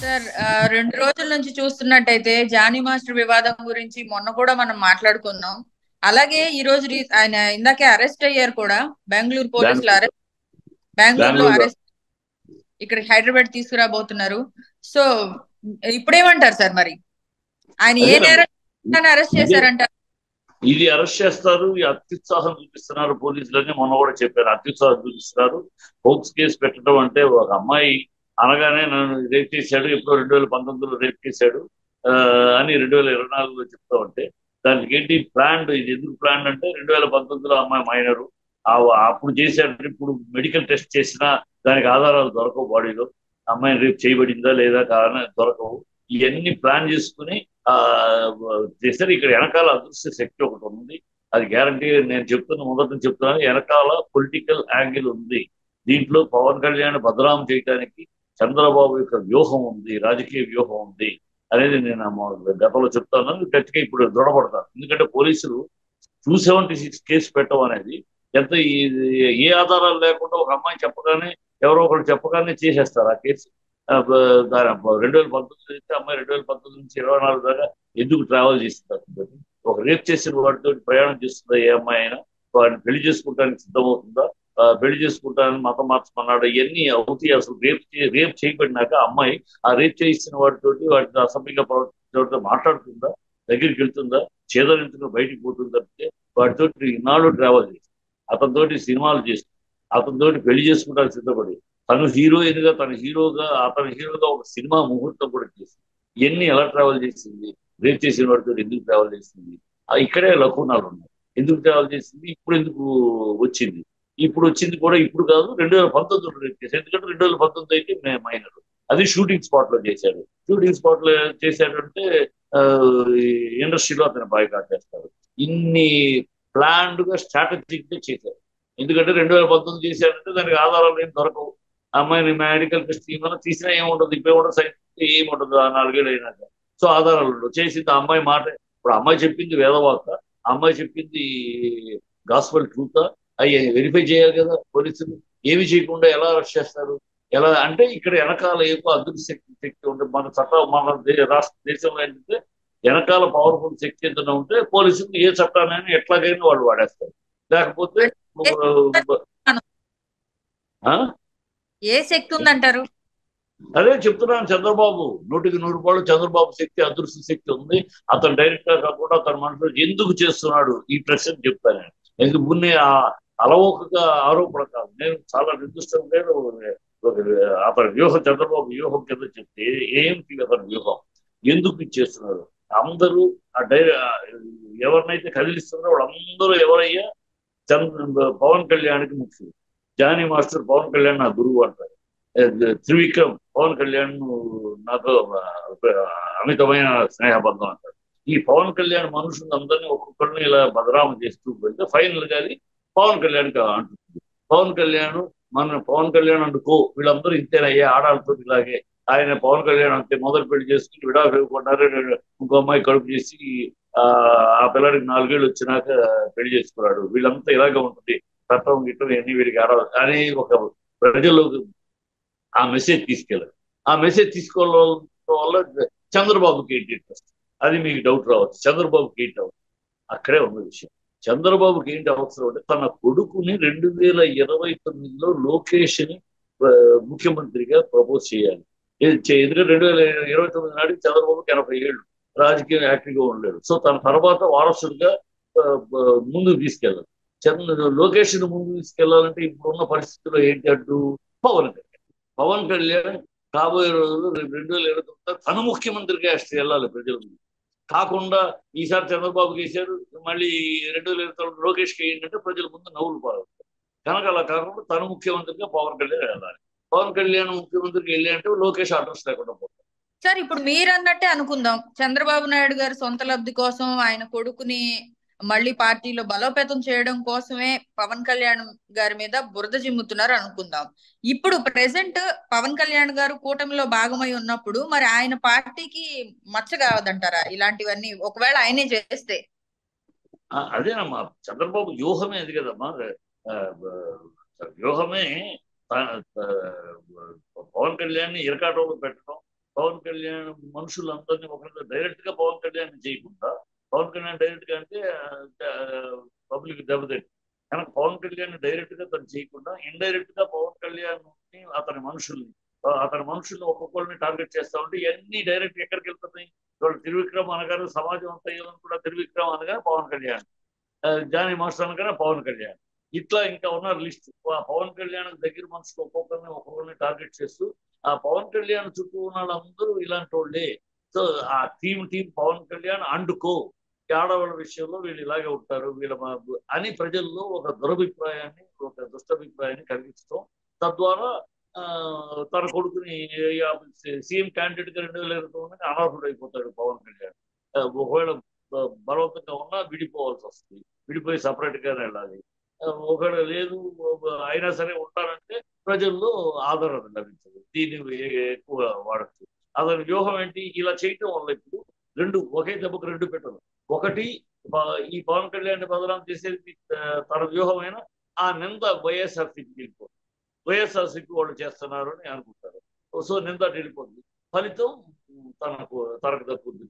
Sir 2 రోజుల నుంచి చూస్తున్నట్టయితే జానీ మాస్టర్ వివాదం గురించి మొన్న కూడా మనం మాట్లాడుకున్నాం. అలాగే ఈ రోజు ఆయన ఇందాకే అరెస్ట్ అయ్యారు కూడా. బెంగళూరు పోలీసులు బెంగళూరు బెంగళూరులో బెంగళూరులో అరెస్ట్, ఇక్కడ హైదరాబాద్ తీసుకురాబోతున్నారు. సో ఇప్పుడేమంటారు సార్ మరి? ఆయన ఏ అదేనమ్మా. నేరం అరెస్ట్ ఇదే చేశారంటారు? ఇది అరెస్ట్ చేస్తారు. ఈ అత్యుత్సాహం చూపిస్తున్నారు పోలీసులని మొన్న కూడా చెప్పారు. అత్యుత్సాహం చూపిస్తున్నారు. హోక్స్ కేసు పెట్టడం అంటే ఒక అమ్మాయి అనగానే నన్ను రేప్ చేశాడు, ఎప్పుడో 2019లో రేప్ చేశాడు ఆ, అని 2024లో చెప్తా ఉంటే దానికి ఏంటి ప్లాన్? ఇది ఎందుకు ప్లాన్ అంటే 2019లో అమ్మాయి మైనరు, అప్పుడు చేశాడు. ఇప్పుడు మెడికల్ టెస్ట్ చేసినా దానికి ఆధారాలు దొరకవు. బాడీలో అమ్మాయిని రేప్ చేయబడిందా లేదా కాదని దొరకవు. ఇవన్నీ ప్లాన్ చేసుకుని ఆ చేశారు. ఇక్కడ వెనకాల అదృశ్య శక్తి ఒకటి ఉంది. అది గ్యారంటీ. నేను మొదటి నుంచి చెప్తున్నాను, వెనకాల పొలిటికల్ యాంగిల్ ఉంది. దీంట్లో పవన్ కళ్యాణ్ బదనాం చేయడానికి చంద్రబాబు యొక్క వ్యూహం ఉంది, రాజకీయ వ్యూహం ఉంది అనేది నేను గతంలో చెప్తాను. గట్టిగా ఇప్పుడు దృఢపడతాను. ఎందుకంటే పోలీసులు 276 కేసు పెట్టడం అనేది ఎంత ఏ ఆధారాలు లేకుండా ఒక అమ్మాయి చెప్పగానే ఎవరో ఒకరు చెప్పగానే చేసేస్తారు ఆ కేసు. దాని 2019 అయితే అమ్మాయి 2019 నుంచి 24 దాకా ఎందుకు ట్రావెల్ చేస్తుంది? ఒక రేప్ చేసిన వాడితో ప్రయాణం చేస్తుందా ఏ అమ్మాయి అయినా? వాడిని పెళ్లి చేసుకోవడానికి సిద్ధమవుతుందా? పెళ్లి చేసుకుంటానని మతం మార్చమన్నాడు. ఇవన్నీ అవుతాయి. అసలు రేప్ చేయబడినాక అమ్మాయి ఆ రేప్ చేసిన వాటితో అసభ్యంగా ప్రవర్తించడంతో మాట్లాడుతుందా? దగ్గరికి వెళ్తుందా? చేదరించుకుని బయటికి పోతుంది తప్పితే వాటితో ఇన్నాళ్ళు ట్రావెల్ చేస్తుంది, అతనితోటి సినిమాలు చేస్తుంది, అతనితోటి పెళ్లి చేసుకుంటానికి సిద్ధపడి తన హీరోగా అతని హీరోగా ఒక సినిమా ముహూర్తం కూడా చేసింది. ఇవన్నీ ఎలా ట్రావెల్ చేసింది? రేప్ చేసిన వాడితో ఎందుకు ట్రావెల్ చేసింది? ఇక్కడే లకునాలు ఉన్నాయి. ఎందుకు ట్రావెల్ చేసింది? ఇప్పుడు ఎందుకు వచ్చింది? ఇప్పుడు వచ్చింది కూడా ఇప్పుడు కాదు, 2019 రేప్ చేశారు. ఎందుకంటే 2019 అయితే మైనర్. అది షూటింగ్ స్పాట్ లో చేశాడు. షూటింగ్ స్పాట్ లో చేశాడంటే ఆ, ఇండస్ట్రీలో అతను బాయ్కాట్ చేస్తారు. ఇన్ని ప్లాన్డ్ గా స్ట్రాటజిక్ గా చేశారు. ఎందుకంటే 2019 చేశాడంటే దానికి ఆధారాలు ఏం దొరకవు. అమ్మాయిని మెడికల్ టెస్ట్ ఏమైనా తీసినా ఏముండదు, ఇప్పుడు కూడా సైన్స్ ఏముండదు ఆ 4 ఏళ్ళు అయినాక. సో ఆధారాలు ఉండవు. చేసింది ఆ అమ్మాయి మాట. ఇప్పుడు అమ్మాయి చెప్పింది వేదవాక, అమ్మాయి చెప్పింది గాస్పల్ ట్రూతా? అవి వెరిఫై చేయాలి కదా పోలీసులు. ఏమి చేయకుండా ఎలా అరెస్ట్ చేస్తారు? ఎలా అంటే ఇక్కడ వెనకాల ఏమో అదృశ్య శక్తి ఉంటే మన చట్టం, మన రాష్ట్ర దేశంలో ఏంటంటే వెనకాల పవర్ఫుల్ శక్తి ఏదైనా ఉంటే పోలీసులు ఏ చట్టాన్ని ఎట్లాగైనా వాళ్ళు వాడేస్తారు. లేకపోతే ఆ, ఏ శక్తి ఉందంటారు? అదే చెప్తున్నాను. చంద్రబాబు 100కి 100 చంద్రబాబు శక్తి, అదృశ్య శక్తి ఉంది. అతను డైరెక్ట్ గా కాకుండా అతని మనసులో ఎందుకు చేస్తున్నాడు ఈ ప్రశ్న చెప్తాను. ఎందుకు మున్నే అలవోకగా ఆరోపణ కాదు, నేను చాలా నిర్దిష్టంగా అతని వ్యూహం, చంద్రబాబు వ్యూహం కింద చెప్తే ఏంటి అతని వ్యూహం, ఎందుకు ఇచ్చేస్తున్నారు? అందరూ ఎవరినైతే కదిలిస్తున్నారో వాళ్ళందరూ ఎవరయ్యా? పవన్ కళ్యాణ్కి ముఖ్యం. జానీ మాస్టర్ పవన్ కళ్యాణ్ నా గురువు అంటారు. త్రివిక్రమ్ పవన్ కళ్యాణ్ నాతో అమితమైన స్నేహబంధం అంటారు. ఈ పవన్ కళ్యాణ్ మనుషులు అందరినీ ఒక్కొక్కరిని ఇలా బదనామం చేస్తూ వెళ్తే ఫైనల్ గా అది పవన్ కళ్యాణ్ అంటుంది. పవన్ కళ్యాణ్ అనుకో వీళ్ళందరూ ఇంతేనయ్యా, ఆడాలతో ఇలాగే. ఆయన పవన్ కళ్యాణ్ అంతే, మొదలు పెళ్లి చేసుకుని విడాకులు ఇవ్వకున్నారు, ఇంకో అమ్మాయి కడుపు చేసి ఆ ఆ పిల్లడికి 4 ఏళ్ళు వచ్చినాక పెళ్లి చేసుకున్నాడు. వీళ్ళంతా ఇలాగే ఉంటుంది, చట్టం గిట్టం ఎన్ని వీడికి ఆడాలి అని ఒక ప్రజల్లోకి ఆ మెసేజ్ తీసుకెళ్ళారు. ఆ మెసేజ్ తీసుకోవడం వల్ల చంద్రబాబుకి ఏంటి ఇంట్రెస్ట్? అది మీకు డౌట్ రావచ్చు. చంద్రబాబుకి ఏంటి అవసరం? అక్కడే ఉన్న విషయం. చంద్రబాబుకి ఏంటి అవసరం అంటే తన కొడుకుని 2029లో లోకేష్ ని ముఖ్యమంత్రిగా ప్రపోజ్ చేయాలి. ఎందుకంటే 2029 నాటికి చంద్రబాబుకి 80 ఏళ్ళు, రాజకీయ యాక్టివ్గా ఉండలేడు. సో తన తర్వాత వారసుడిగా ముందుకు తీసుకెళ్ళాలి. లోకేష్ ని ముందుకు తీసుకెళ్లాలంటే ఇప్పుడున్న పరిస్థితుల్లో ఏంటి అడ్డు? పవన్ కళ్యాణ్. పవన్ కళ్యాణ్ కాబోయే రోజుల్లో 2029 తను ముఖ్యమంత్రిగా వెళ్ళాలి ప్రజల ముందు. కాకుండా ఈసారి చంద్రబాబుకి వేశారు, మళ్ళీ 2029 లోకేష్కి ఏంటంటే ప్రజల ముందు నవ్వులు పాలవుతారు. కనుక అలా కాకుండా తను ముఖ్యమంత్రిగా పవన్ కళ్యాణ్ వెళ్ళాలి. పవన్ కళ్యాణ్ ముఖ్యమంత్రికి వెళ్ళి అంటే లోకేష్ అడ్రస్ లేకుండా పోతారు. సార్ ఇప్పుడు మీరు అన్నట్టే అనుకుందాం, చంద్రబాబు నాయుడు గారు సొంత లబ్ధి కోసం ఆయన కొడుకుని మళ్ళీ పార్టీలో బలోపేతం చేయడం కోసమే పవన్ కళ్యాణ్ గారి మీద బురద జిమ్ముతున్నారు అనుకుందాం. ఇప్పుడు ప్రెసెంట్ పవన్ కళ్యాణ్ గారు కూటమిలో భాగమై ఉన్నప్పుడు మరి ఆయన పార్టీకి మచ్చ కావదంటారా ఇలాంటివన్నీ ఒకవేళ ఆయనే చేస్తే? అదేనమ్మా, చంద్రబాబు వ్యూహమే అది కదమ్మా. వ్యూహమే పవన్ కళ్యాణ్ ఇరకాటంలో పెట్టడం, పవన్ కళ్యాణ్ మనుషులందరినీ ఒకరితో డైరెక్ట్ గా పవన్ కళ్యాణ్ చేయకుండా, పవన్ కళ్యాణ్ డైరెక్ట్ గా అంటే పబ్లిక్ దెబ్బతింది కనుక పవన్ కళ్యాణ్ డైరెక్ట్ గా తను చేయకుండా ఇండైరెక్ట్ గా పవన్ కళ్యాణ్ అతని మనుషుల్ని ఒక్కొక్కరిని టార్గెట్ చేస్తా ఉంటే ఇవన్నీ డైరెక్ట్ ఎక్కడికి వెళ్తున్నాయి? ఇవాళ త్రివిక్రమ్ అనగానే సమాజం అంతా ఏమనుకుంటా, త్రివిక్రమ్ అనగానే పవన్ కళ్యాణ్, జానీ మాస్టర్ అనగానే పవన్ కళ్యాణ్, ఇట్లా ఇంకా ఉన్నారు లిస్ట్. ఆ పవన్ కళ్యాణ్ దగ్గర మనుషులు ఒక్కొక్కరిని టార్గెట్ చేస్తూ ఆ పవన్ కళ్యాణ్ చుట్టూ ఉన్న వాళ్ళందరూ ఇలాంటి వాళ్ళే. సో ఆ టీం పవన్ కళ్యాణ్ అండుకో, ఈ ఆడవాళ్ళ విషయంలో వీళ్ళు ఇలాగే ఉంటారు అని ప్రజల్లో ఒక దురభిప్రాయాన్ని, ఒక దుష్టభిప్రాయాన్ని కలిగించడం, తద్వారా ఆ, తన కొడుకుని సీఎం క్యాండిడేట్ గా 2029 అనర్హుడు అయిపోతాడు పవన్ కళ్యాణ్. ఒకవేళ బలవంతంగా ఉన్నా విడిపోవాల్సి వస్తుంది, విడిపోయి సపరేట్ గానే వెళ్ళాలి. ఒకవేళ లేదు అయినా సరే ఉంటారంటే ప్రజల్లో ఆదరణ లభించదు, దీన్ని ఎక్కువ వాడచ్చు. అతని వ్యూహం ఏంటి? ఇలా చేయటం వల్ల ఇప్పుడు ఒకే దెబ్బకు రెండు పెట్టదు. ఒకటి, ఈ పవన్ కళ్యాణ్ బదనాం చేసేది తన వ్యూహమైన ఆ నింద వైఎస్ఆర్సీపీకి వెళ్ళిపోతుంది. వైఎస్ఆర్సీపీ వాళ్ళు చేస్తున్నారు అని అనుకుంటారు. సో నింద వెళ్ళిపోతుంది. ఫలితం తనకు దక్కుద్ది.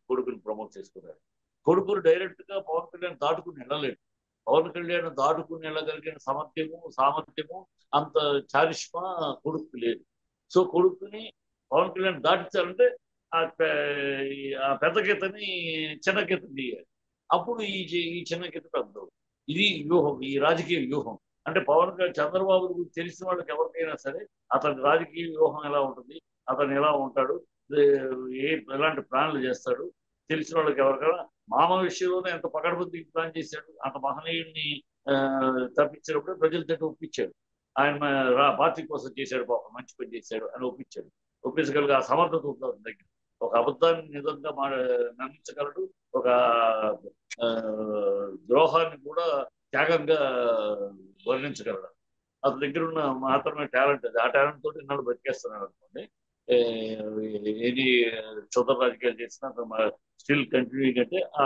కొడుకుని ప్రమోట్ చేసుకున్నారు. కొడుకుని డైరెక్ట్ గా పవన్ కళ్యాణ్ దాటుకుని వెళ్ళలేడు. పవన్ కళ్యాణ్ దాటుకుని వెళ్ళగలిగిన సామర్థ్యము అంత చారిష్మా కొడుకు లేదు. సో కొడుకుని పవన్ కళ్యాణ్ దాటించాలంటే ఆ పెద్ద గీతని చిన్న గీత తీయాలి. అప్పుడు ఈ చిన్న గీత పెద్ద. ఇది వ్యూహం, ఈ రాజకీయ వ్యూహం. అంటే చంద్రబాబు గురించి తెలిసిన వాళ్ళకి ఎవరికైనా సరే అతని రాజకీయ వ్యూహం ఎలా ఉంటుంది, అతను ఎలా ఉంటాడు, ఎలాంటి ప్లాన్లు చేస్తాడు తెలిసిన వాళ్ళకి ఎవరికైనా. మామ విషయంలోనే ఎంత పకడ్బందీ ప్లాన్ చేశాడు, అంత మహనీయుడిని తప్పించినప్పుడు ప్రజల చేత ఒప్పించాడు. ఆయన పార్టీ కోసం చేశాడు, పాపం మంచి పని చేశాడు అని ఒప్పించాడు. ఒప్పించగలిగే ఆ సమర్థత ఉంటుంది దగ్గర. ఒక అబద్ధాన్ని నిజంగా నమ్మించగలడు, ఒక ద్రోహాన్ని కూడా త్యాగంగా వర్ణించగలడు. అతని దగ్గర ఉన్న మాత్రమే టాలెంట్ అది. ఆ టాలెంట్ తోటి ఇన్నాళ్ళు బతికేస్తున్నాడు అనుకోండి. ఏది క్షుద్ర రాజకీయాలు చేసినా స్టిల్ కంటిన్యూయింగ్ అంటే ఆ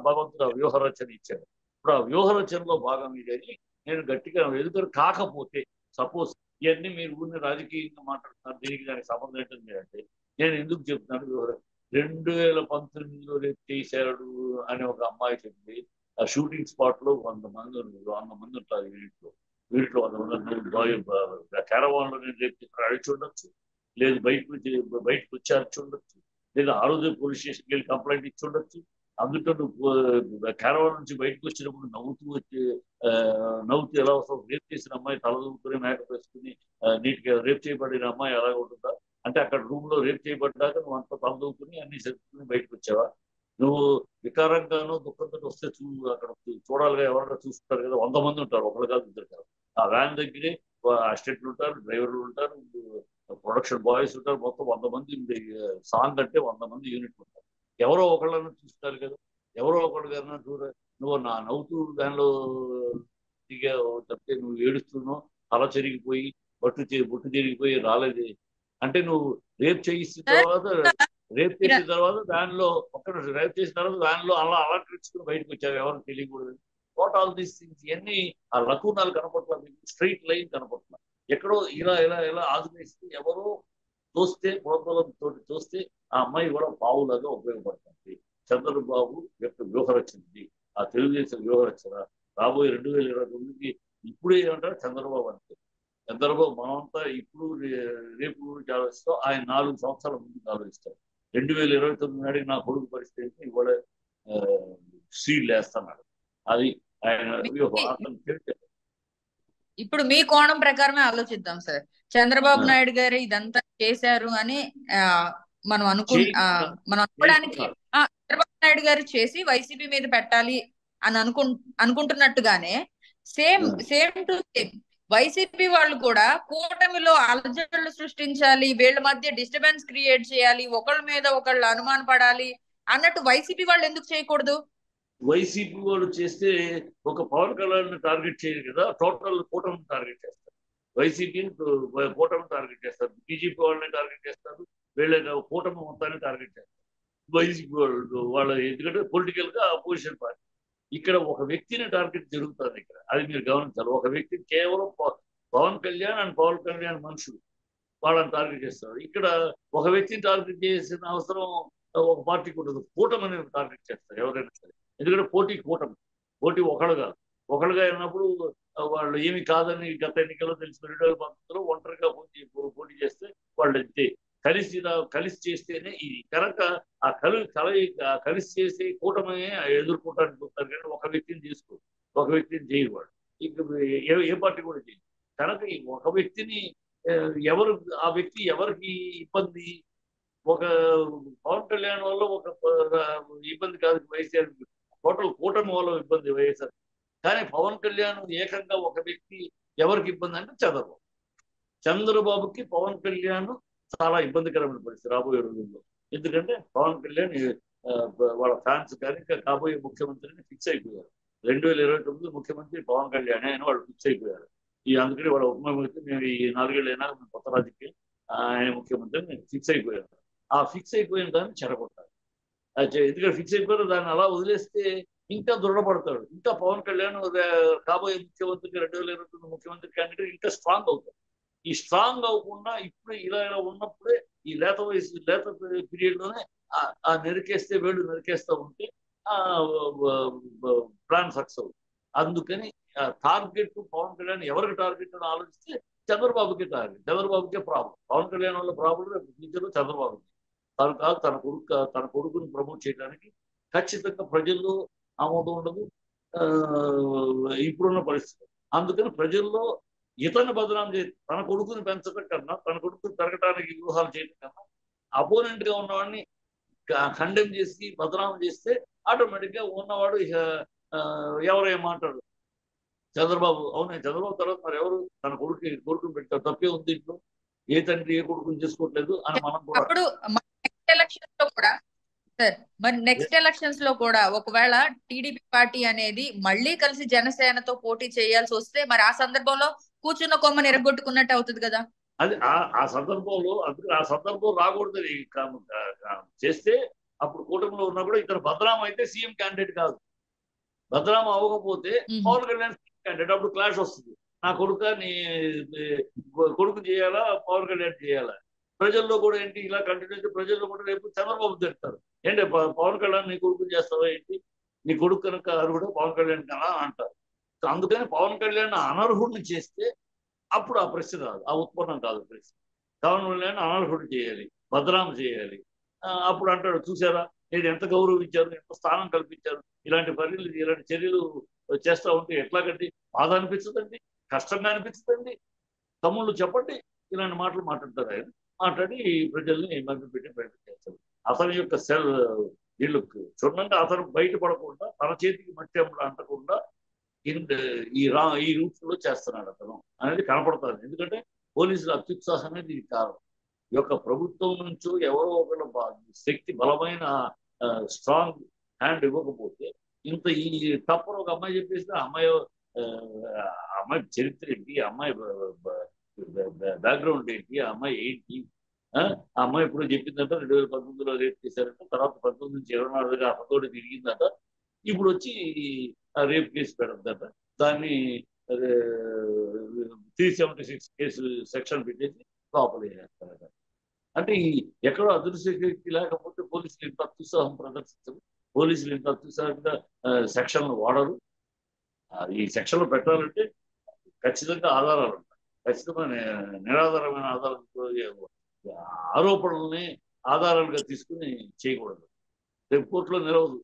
భగవంతుడు ఆ వ్యూహ రచన ఇచ్చాడు. ఇప్పుడు ఆ వ్యూహ రచనలో భాగం ఇదని నేను గట్టిగా ఎదుగుతారు. కాకపోతే సపోజ్ ఇవన్నీ మీరు ఊరిని రాజకీయంగా మాట్లాడుతున్నారు, దీనికి దానికి సంబంధం ఏంటంటే అంటే నేను ఎందుకు చెప్తున్నాను, 2019లో రేపు చేశాడు అని ఒక అమ్మాయి చెప్పింది. ఆ షూటింగ్ స్పాట్ లో 100 మంది ఉంటారు వీటిలో 100 మంది క్యారవాన్ లో నేను రేపు అడిచి ఉండొచ్చు, లేదు బయటకు వచ్చి అడిచి ఉండొచ్చు, లేదా ఆ రోజు పోలీస్ స్టేషన్కి వెళ్ళి కంప్లైంట్ ఇచ్చి ఉండొచ్చు. అందులో నువ్వు క్యారవాన్ నుంచి బయటకు వచ్చినప్పుడు నవ్వుతూ ఎలా వస్తావు? రేప్ చేసిన అమ్మాయి తలదూకుని మేకప్ వేసుకుని నీట్ గా రేప్ చేయబడిన అమ్మాయి ఎలా ఉంటుందా? అంటే అక్కడ రూమ్ లో రేప్ చేయబడ్డాక నువ్వు అంత తలదూకుని అన్ని సర్దుకుని బయటకు వచ్చావా? నువ్వు వికారంగానూ దుఃఖంతో వస్తే అక్కడ చూడాలిగా, ఎవరైనా చూస్తుంటారు కదా, 100 మంది ఉంటారు, ఒకరు కాదు ఇద్దరు కాదు. ఆ వ్యాన్ దగ్గరే అసిస్టెంట్లు ఉంటారు, డ్రైవర్లు ఉంటారు, ప్రొడక్షన్ బాయ్స్ ఉంటారు, మొత్తం 100 మంది. సాంగ్ అంటే 100 మంది యూనిట్ ఉంటారు. ఎవరో ఒకళ్ళని చూస్తారు కదా, ఎవరో ఒకళ్ళు కన్నా నువ్వు నవ్వుతూ దానిలో దిగావు తప్పితే నువ్వు ఏడుస్తున్నావు, తల చెరిగిపోయి బొట్టు చెరిగిపోయి రాలేదే అంటే నువ్వు రేప్ చేసిన తర్వాత దానిలో రేప్ చేసిన తర్వాత దానిలో అలా అలంకరించుకుని బయటకు వచ్చావు, ఎవరు తెలియకూడదు. వాట్ ఆల్ దీస్ థింగ్స్ ఇవన్నీ ఆ లకునాలు కనపడుతుంది, స్ట్రైట్ లైన్ కనపడుతుంది. ఎక్కడో ఇలా ఇలా ఇలా ఆదునేసి ఎవరో చూస్తే ప్రోత్బలంతో చూస్తే ఆ అమ్మాయి కూడా పావులాగా ఉపయోగపడుతుంది. చంద్రబాబు యొక్క వ్యూహరచనది, ఆ తెలుగుదేశం వ్యూహరచన రాబోయే 2029కి ఇప్పుడే ఏమంటారు చంద్రబాబు అంటే. చంద్రబాబు మనమంతా ఇప్పుడు రేపు ఆలోచిస్తాం, ఆయన 4 సంవత్సరాల ముందుకు ఆలోచిస్తారు. 2029 నాటికి నా కొడుకు పరిస్థితి ఇవాళ సీడ్లు వేస్తున్నాడు. అది ఆయన వ్యూహం. అతను తెలియదు. ఇప్పుడు మీ కోణం ప్రకారమే ఆలోచిద్దాం సార్. చంద్రబాబు నాయుడు గారు ఇదంతా చేశారు అని మనం అనుకోవడానికి చంద్రబాబు నాయుడు గారు చేసి వైసీపీ మీద పెట్టాలి అని అనుకుంటున్నట్టుగానే సేమ్ టు సేమ్ వైసీపీ వాళ్ళు కూడా కూటమిలో అలజడులు సృష్టించాలి, వీళ్ళ మధ్య డిస్టర్బెన్స్ క్రియేట్ చేయాలి, ఒకళ్ళ మీద ఒకళ్ళు అనుమాన పడాలి అన్నట్టు వైసీపీ వాళ్ళు ఎందుకు చేయకూడదు? వైసీపీ వాళ్ళు చేస్తే ఒక పవన్ కళ్యాణ్ టార్గెట్ చేయరు కదా, టోటల్ కూటమిని టార్గెట్ చేస్తారు. వైసీపీని కూటమిని టార్గెట్ చేస్తారు, బీజేపీ వాళ్ళని టార్గెట్ చేస్తారు, వీళ్ళ కూటమి మొత్తాన్ని టార్గెట్ చేస్తారు. వైసీపీ వాళ్ళ ఎందుకంటే పొలిటికల్ గా అపోజిషన్ పార్టీ. ఇక్కడ ఒక వ్యక్తిని టార్గెట్ జరుగుతుంది. ఇక్కడ అది మీరు గమనించాలి. ఒక వ్యక్తి కేవలం పవన్ కళ్యాణ్ అండ్ పవన్ కళ్యాణ్ మనుషులు వాళ్ళని టార్గెట్ చేస్తారు. ఇక్కడ ఒక వ్యక్తిని టార్గెట్ చేసిన అవసరం ఒక పార్టీకి ఉండదు. కూటమిని టార్గెట్ చేస్తారు ఎవరైనా సరే. ఎందుకంటే కూటమి పోటీ ఒకళ్ళు కాదు. ఒకళ్ళుగా అయినప్పుడు వాళ్ళు ఏమి కాదని గత ఎన్నికల్లో తెలిసిన 2019లో ఒంటరిగా పోటీ చేస్తే వాళ్ళు అంతే. కలిసి చేస్తేనే ఇది కనుక కలిసి చేసే కూటమి ఎదుర్కోవడానికి చూస్తారు. కానీ ఒక వ్యక్తిని తీసుకో, ఒక వ్యక్తిని చేయవాడు ఇంక ఏ పార్టీ కూడా చేయదు. కనుక ఈ ఒక వ్యక్తిని ఎవరు ఆ వ్యక్తి ఎవరికి ఇబ్బంది, ఒక పవన్ కళ్యాణ్ వల్ల ఒక ఇబ్బంది కాదు వైఎస్ఆర్, టోటల్ కూటమి వల్ల ఇబ్బంది వైఎస్ఆర్. కానీ పవన్ కళ్యాణ్ ఏకంగా ఒక వ్యక్తి ఎవరికి ఇబ్బంది అంటే చంద్రబాబుకి పవన్ కళ్యాణ్ చాలా ఇబ్బందికరమైన పరిస్థితి రాబోయే రోజుల్లో. ఎందుకంటే పవన్ కళ్యాణ్ వాళ్ళ ఫ్యాన్స్ కానీ ఇంకా కాబోయే ముఖ్యమంత్రిని ఫిక్స్ అయిపోయారు. 2029 ముఖ్యమంత్రి పవన్ కళ్యాణ్ అని వాళ్ళు ఫిక్స్ అయిపోయారు. అందుకని వాళ్ళ ఉప ముఖ్యమంత్రి మేము ఈ 4 ఏళ్ళైనా కొత్త రాజకీయం ఆయన ముఖ్యమంత్రి ఫిక్స్ అయిపోయారు. ఆ ఫిక్స్ అయిపోయిన దాన్ని చెడగొట్టాలి. ఎందుకంటే ఫిక్స్ అయిపోయారు, దాన్ని అలా వదిలేస్తే ఇంకా దృఢపడతాడు. ఇంకా పవన్ కళ్యాణ్ కాబోయే ముఖ్యమంత్రికి 2029 ముఖ్యమంత్రి క్యాండిడేట్ ఇంకా స్ట్రాంగ్ అవుతాడు. ఈ స్ట్రాంగ్ అవ్వకుండా ఇప్పుడు ఇలా ఉన్నప్పుడే ఈ లేత పీరియడ్ లోనే ఆ నరికేస్తే వేళ్ళు నరికేస్తూ ఉంటే ప్లాన్ సక్సెస్ అవుతుంది. అందుకని టార్గెట్ పవన్ కళ్యాణ్ ఎవరికి టార్గెట్ అని ఆలోచిస్తే చంద్రబాబుకే చంద్రబాబుకే ప్రాబ్లం. పవన్ కళ్యాణ్ వల్ల ప్రాబ్లం ఫ్యూచర్లో చంద్రబాబుకి. తను కాదు తన కొడుకుని ప్రమోట్ చేయడానికి ఖచ్చితంగా ప్రజల్లో ఆమోదం ఉండదు ఇప్పుడున్న పరిస్థితి. అందుకని ప్రజల్లో ఇతన్ని బదనాం తన కొడుకుని పెంచడం కన్నా, తన కొడుకుని పెరగడానికి వ్యూహాలు చేయడం కన్నా అపోనెంట్ గా ఉన్నవాడిని ఖండెం చేసి బదనాం చేస్తే ఆటోమేటిక్ గా ఉన్నవాడు ఎవరు ఏమంటాడు చంద్రబాబు. అవునే చంద్రబాబు తర్వాత మరి ఎవరు తన కొడుకుని పెట్టారు, తప్పే ఉంది ఇంట్లో, ఏ తండ్రి ఏ కొడుకుని చేసుకోవట్లేదు అని మనం కూడా. అప్పుడు నెక్స్ట్ ఎలక్షన్స్ లో కూడా ఒకవేళ టీడీపీ పార్టీ అనేది మళ్ళీ కలిసి జనసేనతో పోటీ చేయాల్సి వస్తే మరి ఆ సందర్భంలో కూర్చున్న కొమ్మని ఎరగొట్టుకున్నట్టు అవుతుంది కదా. అది ఆ సందర్భంలో అందుకని ఆ సందర్భం రాకూడదని చేస్తే అప్పుడు కూటమిలో ఉన్నా కూడా ఇతను బదనాం అయితే సీఎం క్యాండిడేట్ కాదు. బదనాం అవ్వకపోతే పవన్ కళ్యాణ్ సీఎం క్యాండిడేట్. అప్పుడు క్లాష్ వస్తుంది. నా కొడుకు చేయాలా పవన్ కళ్యాణ్ చేయాలా. ప్రజల్లో కూడా ఏంటి ఇలా కంటిన్యూ ప్రజల్లో కూడా రేపు చంద్రబాబు తిడతారు. ఏంటి పవన్ కళ్యాణ్ నీ కొడుకు చేస్తావా ఏంటి, నీ కొడుకు కనుక అర్హుడు పవన్ కళ్యాణ్ కన్నా అంటారు. అందుకని పవన్ కళ్యాణ్ అనర్హుడిని చేస్తే అప్పుడు ఆ ప్రశ్న రాదు, ఆ ఉత్పన్నం కాదు ప్రశ్న. పవన్ కళ్యాణ్ అనర్హుడు చేయాలి, బదనాం చేయాలి. అప్పుడు అంటాడు చూసారా నేను ఎంత గౌరవించారు, ఎంత స్థానం కల్పించారు, ఇలాంటి చర్యలు చేస్తూ ఉంటే ఎట్లాగండి బాధ అనిపించదండి, కష్టంగా అనిపించదండి. తమ్ముళ్ళు చెప్పండి ఇలాంటి మాటలు మాట్లాడతారు. ఆయన మాట్లాడి ప్రజల్ని మభ్యపెట్టి ప్రయత్నం చేస్తారు. అతని యొక్క వీళ్ళు చూడండి, అతను బయటపడకుండా తన చేతికి మట్టి అంటకుండా ఈ రూట్స్ లో చేస్తున్నాడు అతను అనేది కనపడుతుంది. ఎందుకంటే పోలీసుల అత్యుత్సాహమే దీనికి కారణం. ఈ యొక్క ప్రభుత్వం నుంచో ఎవరో ఒకళ్ళ శక్తి బలమైన స్ట్రాంగ్ హ్యాండ్ ఇవ్వకపోతే ఇంత ఈ తప్పని ఒక అమ్మాయి చెప్పేసి అమ్మాయి చరిత్ర ఏంటి, అమ్మాయి బ్యాక్గ్రౌండ్ ఏంటి, ఆ అమ్మాయి ఏంటి, ఆ అమ్మాయి ఇప్పుడు చెప్పిందంట 2019లో రేప్ చేశారంట, తర్వాత 19 నుంచి 24 అతతోటి తిరిగిందట, ఇప్పుడు వచ్చి రేప్ కేసు పెడద్దట, దాన్ని 376 కేసు సెక్షన్ పెట్టేసి లోపల వేస్తారట. అంటే ఎక్కడో అదృశ్యశక్తి లేకపోతే పోలీసులు ఇంత అత్యుత్సాహం ప్రదర్శించరు. పోలీసులు ఇంత అత్యుత్సాహంగా సెక్షన్లు వాడరు. ఈ సెక్షన్లు పెట్టాలంటే ఖచ్చితంగా ఆధారాలు ఉంటాయి. ఖచ్చితమైన నిరాధారమైన ఆధారాలతో ఆరోపణల్ని ఆధారాలుగా తీసుకుని చేయకూడదు. రేపు కోర్టులో నిలవదు.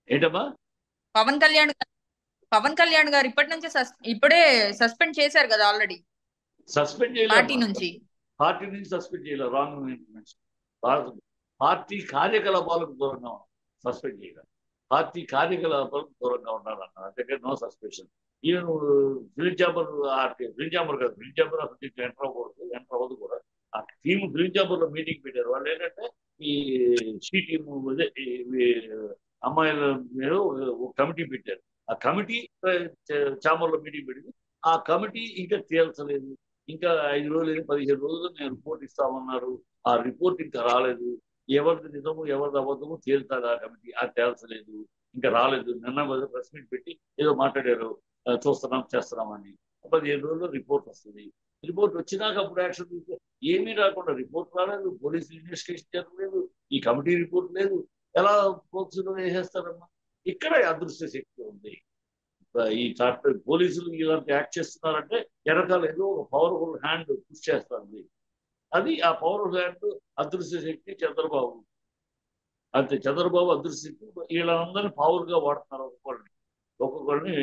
ఏంటమ్మా పవన్ కళ్యాణ్ గారు ఇప్పుడే సస్పెండ్ చేశారు కదా ఆల్రెడీ. సస్పెండ్ చేయలేదు, పార్టీ నుంచి సస్పెండ్ చేయలేదు. రాంగ్ పార్టీ కార్యకలాపాలకు దూరంగా సస్పెండ్ చేయలేదు. పార్టీ కార్యకలాపాలకు దూరంగా ఉండాలన్నారు. అందుకే no suspension. Even film chamber కాదు, ఫిలిం ఛాంబర్ అసలు ఎంటర్ అవ్వదు కూడా. ఆ టీమ్ ఫిలిం ఛాంబర్ లో మీటింగ్ పెట్టారు. వాళ్ళు ఏంటంటే ఈ షీ టీమ్ అమ్మాయిల మీద ఒక కమిటీ పెట్టారు. ఆ కమిటీ ఛాంబర్ లో మీటింగ్ పెట్టింది. ఆ కమిటీ ఇంకా తేల్చలేదు. ఇంకా 5 రోజులు 15 రోజులు నేను రిపోర్ట్ ఇస్తామన్నారు. ఆ రిపోర్ట్ ఇంకా రాలేదు. ఎవరిది నిజము ఎవరిది అబద్ధము తేల్తారు ఆ కమిటీ, అది తేల్చలేదు, ఇంకా రాలేదు. నిన్న ప్రెస్ మీట్ పెట్టి ఏదో మాట్లాడారు, చూస్తున్నాం చేస్తున్నామని. 15 రోజుల్లో రిపోర్ట్ వస్తుంది. రిపోర్ట్ వచ్చినాక అప్పుడు యాక్షన్ తీసుకో. ఏమీ రాకుండా రిపోర్ట్ రాలేదు, పోలీసులు ఇన్వెస్టిగేషన్ జరగలేదు, ఈ కమిటీ రిపోర్ట్ లేదు, ఎలా పోక్సులో వేసేస్తారమ్మా? ఇక్కడే అదృశ్య శక్తి ఉంది. ఈ చాప్టర్ పోలీసులు ఇలాంటి యాక్ట్ చేస్తున్నారంటే వెనకాల ఏదో ఒక పవర్ఫుల్ హ్యాండ్ పుష్ చేస్తుంది. అది ఆ పవర్ఫుల్ హ్యాండ్ అదృశ్య శక్తి చంద్రబాబు. అంతే, చంద్రబాబు అదృశ్య శక్తి. వీళ్ళందరినీ పవర్ గా వాడుతున్నారు. ఒక్కొక్కరిని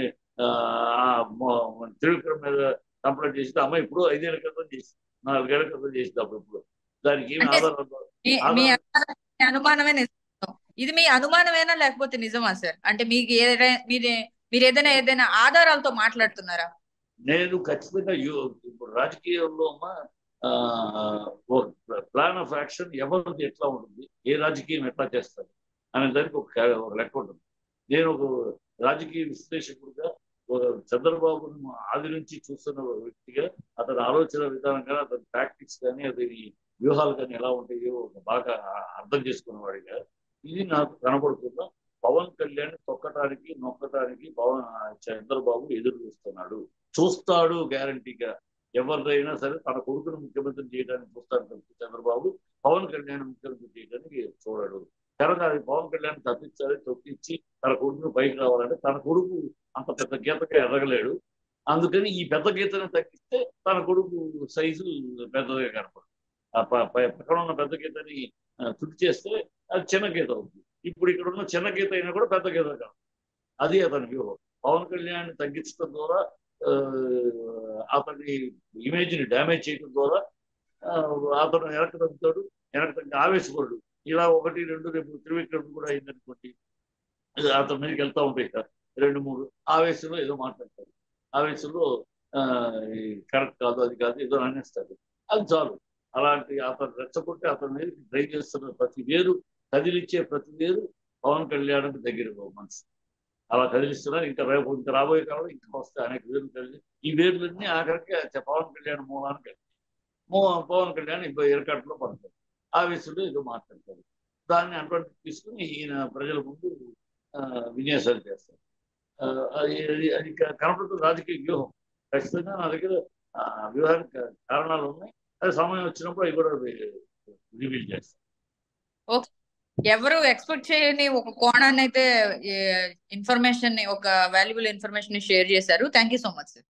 త్రివిక్రమ్ మీద కంప్లైంట్ చేసి అమ్మాయి ఇప్పుడు 5 ఏళ్ల క్రితం చేసి 4 ఏళ్ల క్రితం చేసింది. అప్పుడు ఇప్పుడు దానికి ఏమి అంటే ఆధారం మీ ఆధారం అనుమానమే నిజం. ఇది మీ అనుమానమేనా లేకపోతే నిజమా సార్? అంటే మీకు మీరు ఏదైనా ఆధారాలతో మాట్లాడుతున్నారా? నేను ఖచ్చితంగా ఇప్పుడు రాజకీయంలో ప్లాన్ ఆఫ్ యాక్షన్ ఎవరిది ఎట్లా ఉంటుంది, ఏ రాజకీయం ఎట్లా చేస్తారు అనే దానికి ఒక లెక్క ఉంటుంది. నేను ఒక రాజకీయ విశ్లేషకుడిగా చంద్రబాబును ఆది నుంచి చూస్తున్న వ్యక్తిగా అతని ఆలోచన విధానం కానీ, అతని టాక్టిక్స్ కానీ, అతని వ్యూహాలు కానీ ఎలా ఉంటాయో బాగా అర్థం చేసుకున్నవాడిగా ఇది నాకు కనబడుతుందా. పవన్ కళ్యాణ్ తొక్కటానికి నొక్కటానికి చంద్రబాబు ఎదురు చూస్తాడు గ్యారంటీగా. ఎవరిదైనా సరే తన కొడుకును ముఖ్యమంత్రి చేయడానికి చూస్తాడు తప్పితే చంద్రబాబు పవన్ కళ్యాణ్ ముఖ్యమంత్రి చేయడానికి చూడడు. కనుక అది పవన్ కళ్యాణ్ తప్పించాలి, తొక్కిచ్చి తన కొడుకును పైకి రావాలంటే తన కొడుకు అంత పెద్ద గీతగా ఎదగలేడు. అందుకని ఈ పెద్ద గీతను తగ్గిస్తే తన కొడుకు సైజు పెద్దగా కనపడు. పక్కన ఉన్న పెద్ద గీతని తుడి చేస్తే అది చిన్న గీత అవుతుంది. ఇప్పుడు ఇక్కడ ఉన్న చిన్న గీత అయినా కూడా పెద్ద గీత కాదు. అది అతని వ్యూహం. పవన్ కళ్యాణ్ తగ్గించడం ద్వారా అతని ఇమేజ్ ని డ్యామేజ్ చేయడం ద్వారా అతను వెనక్కి తగ్గుతాడు, వెనక్కి తగ్గి ఆవేశపడు. ఇలా 1, 2 రేపు త్రివిక్రమ్ కూడా అయిందనుకోండి, అతని మీదకి వెళ్తా ఉంటాయి సార్ 2, 3 ఆవేశంలో ఏదో మాట్లాడతారు. ఆవేశంలో కరెక్ట్ కాదు, అది కాదు, ఏదో అనేస్తాడు. అది చాలు. అలాంటి అతను రెచ్చగొట్టి అతని మీద ట్రై చేస్తున్న ప్రతి వేరు, కదిలిచ్చే ప్రతి వేరు పవన్ కళ్యాణ్కి దగ్గర మనసు. అలా కదిలిస్తున్నారు. ఇంకా రాబోయే కాలంలో ఇంకా వస్తాయి అనేక వేర్లు కలిగి. ఈ వేర్లన్నీ ఆఖరికి పవన్ కళ్యాణ్ మూలానికి పవన్ కళ్యాణ్ ఇరకట్లో పడతాడు. ఆవేశంలో ఏదో మాట్లాడతాడు. దాన్ని అడ్వాంటేజ్ తీసుకుని ఈయన ప్రజల ముందు విన్యాసాలు చేస్తారు. అది కనపడుతున్న రాజకీయ వ్యూహం. ఖచ్చితంగా నా దగ్గర వ్యూహానికి కారణాలు ఉన్నాయి. అది సమయం వచ్చినప్పుడు అవి కూడా రివీల్ చేస్తాను. ఓకే, ఎవరు ఎక్స్పెక్ట్ చేయని ఒక కోణాన్ని అయితే ఒక వాల్యుబుల్ ఇన్ఫర్మేషన్ ని షేర్ చేశారు. Thank you so much sir.